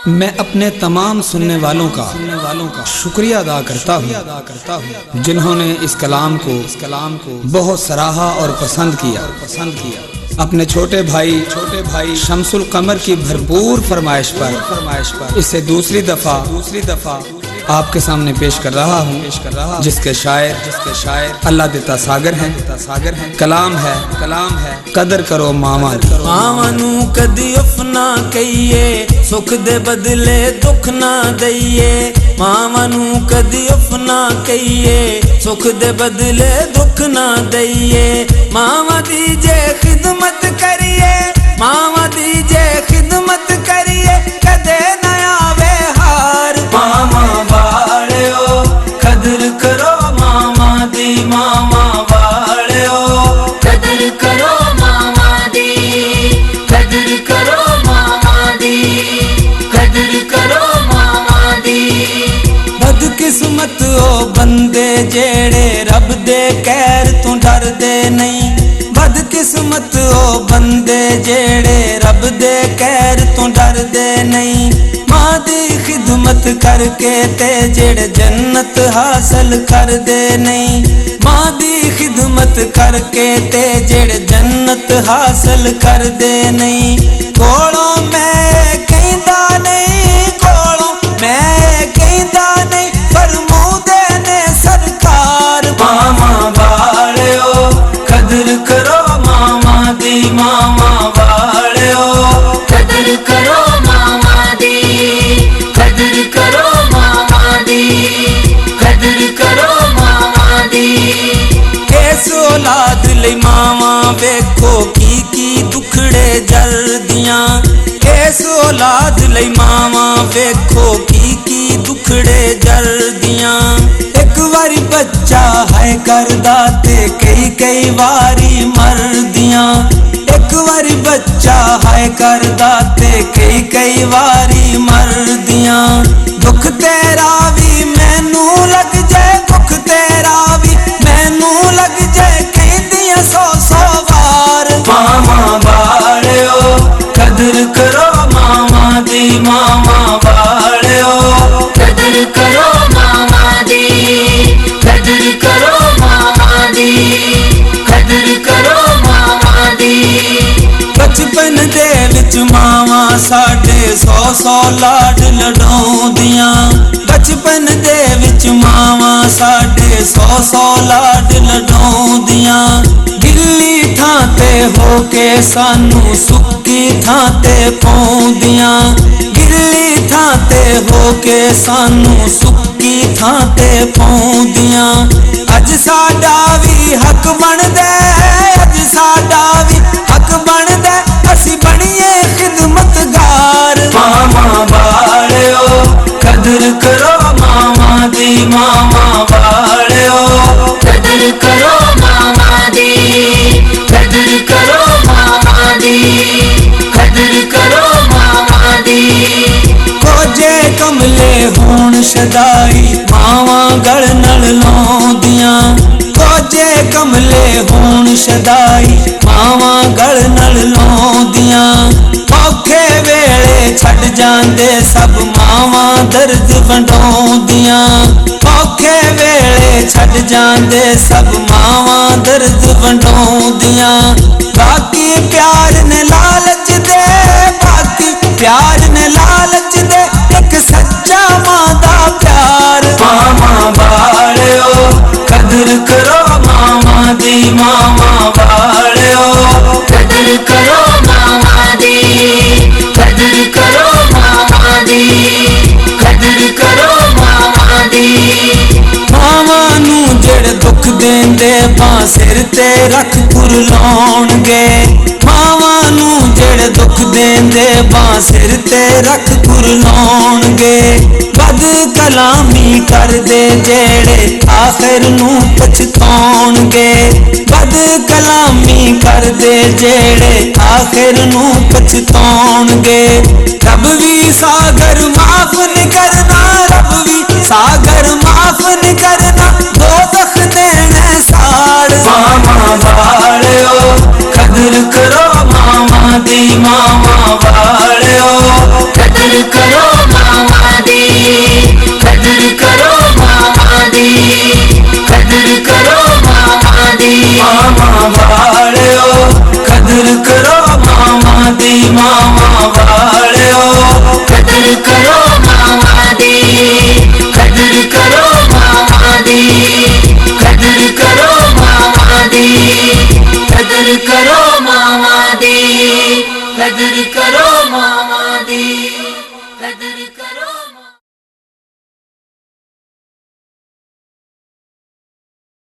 मैं अपने तमाम सुनने वालों का शुक्रिया अदा करता हूँ जिन्होंने इस कलाम को बहुत सराहा और पसंद किया। अपने छोटे भाई शमसुल कमर की भरपूर फरमाइश पर इसे दूसरी दफा आपके सामने पेश कर रहा हूँ, जिसके शायर अल्लाह देता सागर हैं। कलाम है कदर करो मामा नू कदी उफ ना कहिए, सुख दे बदले दुख ना दइए। मामा नू कदी उफ ना कहिए, सुख दे बदले दुख ना दइए। मामा दीजे खिदमत करिए, मामा दीजे खिदमत करिए, कदे ना आवे हार। मामा वालियो कदर करो मामा दी, मामा वालियो कदर करो मामा दी, कदर करो मामा दी, कदर करो मामा दी। बदकिस्मत ओ बंदे जेड़े रब दे कहर तू डरदे नहीं। बदकिस्मत ओ बंदे जेड़े रब दे कहर तू डरदे नहीं। मां दी खिदमत करके ते जेड़े जन्नत हासिल करदे नहीं। मां दी खिदमत करके ते जेड़े जन्नत हासिल करदे नहीं। कोलों मैं कहंदा नहीं, कोलों मैं कहंदा नहीं, फरमूदे ने सरकार। मामा वालियो कदर करो मामा दी, मामा वालियो कदर करो मामा दी, कदर करो मामा दी, कदर करो मामा दी। इस औलाद लई मावा वेखो की दुखड़े जलदियां। इस औलाद लई मावा वेखो की दुखड़े जलदियां। एक वारी बच्चा है करदा ते कई वारी मरदियां। एक वारी बच्चा है करदा ते कई वारी मरदियां। दुख तेरा भी मैनू लग जाए, दुख तेरा भी मैनू लग जाए, कहंदियां सौ वार। मामा वालियो कदर करो मामा दी, मामा वालियो कदर करो मामा दी, कदर करो मामा दी, कदर करो मामा दी। बचपन दे विच मावा साडे सौ लाड लडौंदियां। बचपन दे विच मावा साडे सौ लाड लडौंदियां। गिल्ली थां ते होके सानू सुक्की थां ते पौंदियां। गिल्ली थां ते होके सानू सुक्की थां ते पौंदियां। अज साडा भी हक बनदा, अज साडा भी हक बनदा, असी बणीए खिदमतगार। मामा वालियो कदर करो मामा दी, मामा वालियो कदर करो मामा दी, कदर करो मामा दी, कदर करो मामा दी। कोजे कमले होण शदाई मावा गल नल लौंदियां। कोजे कमले होण शदाई मावा गल नल लौंदियां। औखे वेले छड़ जांदे सब मावा दर्द वंडौंदियां। औखे वेले छड़ जांदे सब मावा दर्द वंडौंदियां। बाकी प्यार ने लालच दे, बाकी प्यार ने लालच दे, एक सच्चा मां दा प्यार। मामा वालियो कदर करो मामा दी, मामा वालियो कदर करो मामा दी, कदर करो मामा दी, कदर करो मामा दी। मावा नू जेड़े दुख देंदे बां सिर ते रख कुरलाउणगे। मावा नू जेड़े दुख देंदे बां सिर ते रख कुरलाउणगे। बद कलामी करदे जेड़े आखिर नू पछताउणगे। बद कलामी करदे जेड़े आखिर नू पछताउणगे। रब भी सागर माफ नहीं करना, रब भी सागर माफ नहीं करना, दोज़ख देने साड़। मामा वालियो कदर करो मामा दी, मामा वालियो कदर करो कदर करो मावां दी।